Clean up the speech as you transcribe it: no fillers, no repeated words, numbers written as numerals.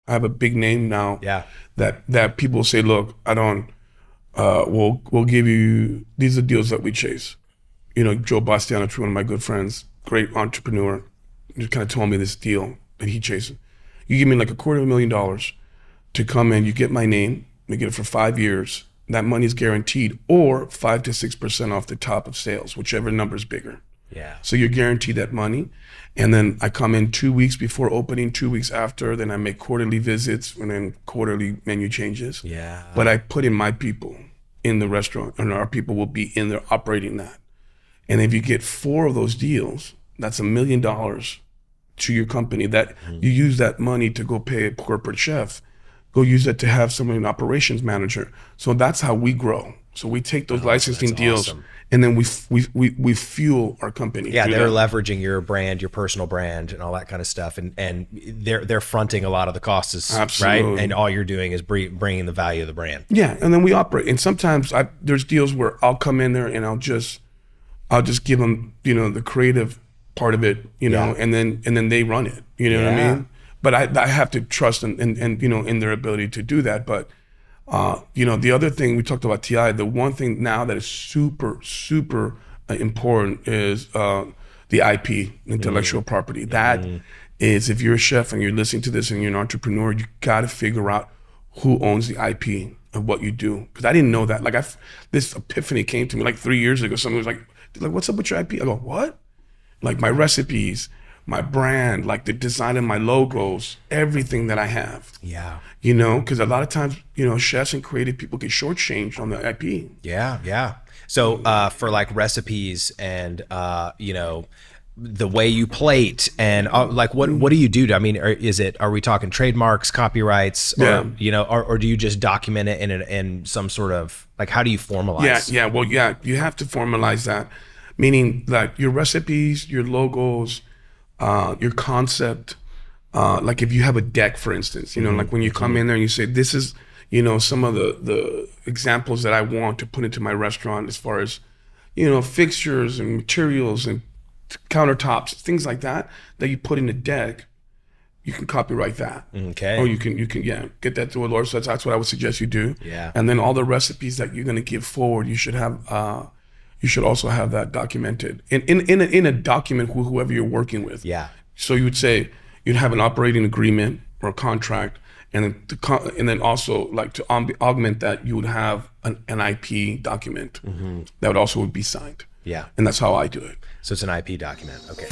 I have a big name now. Yeah. That people say, look, I don't. We'll give you, these are deals that we chase. You know, Joe Bastianich, one of my good friends, great entrepreneur, just kind of told me this deal that he chases. You give me like $250,000 to come in, you get my name, we get it for 5 years. That money is guaranteed, or 5 to 6% off the top of sales, whichever number is bigger. Yeah. So you're guaranteed that money. And then I come in 2 weeks before opening, 2 weeks after, then I make quarterly visits and then quarterly menu changes. Yeah. But I put in my people in the restaurant, and our people will be in there operating that. And if you get 4 of those deals, that's $1 million to your company that you use that money to go pay a corporate chef, go use it to have someone, an operations manager. So that's how we grow. So we take those licensing deals, awesome. and then we fuel our company. Yeah, they're leveraging your brand, your personal brand, and all that kind of stuff, and they're fronting a lot of the costs, Absolutely. right? And all you're doing is bringing the value of the brand. Yeah, and then we operate. And sometimes there's deals where I'll come in there and I'll just give them, you know, the creative part of it, you know, and then they run it. You know what I mean? But I have to trust and you know, in their ability to do that. But you know, the other thing we talked about TI, the one thing now that is super important is the IP, intellectual property. That is, if you're a chef and you're listening to this and you're an entrepreneur, you got to figure out who owns the IP of what you do. Because I didn't know that. Like this epiphany came to me like 3 years ago. Someone was like, what's up with your IP? I go, what? Like my recipes, my brand, like the design of my logos, everything that I have. Yeah. You know, because a lot of times, you know, chefs and creative people get shortchanged on the IP. Yeah. So for like recipes and you know, the way you plate and like what do you do? I mean, are we talking trademarks, copyrights, or you know, or do you just document it in some sort of, like, how do you formalize? Well, you have to formalize that, meaning that your recipes, your logos, your concept, like if you have a deck, for instance, you know, like when you come in there and you say, this is, you know, some of the examples that I want to put into my restaurant as far as, you know, fixtures and materials and countertops, things like that you put in a deck, you can copyright that. Okay. Or you can get that to a lawyer. So that's what I would suggest you do. Yeah. And then all the recipes that you're going to give forward, you should have you should also have that documented in a document with whoever you're working with. Yeah. So you would say you'd have an operating agreement or a contract, and then also, like, to augment that, you would have an IP document that would also be signed. Yeah. And that's how I do it. So it's an IP document. Okay.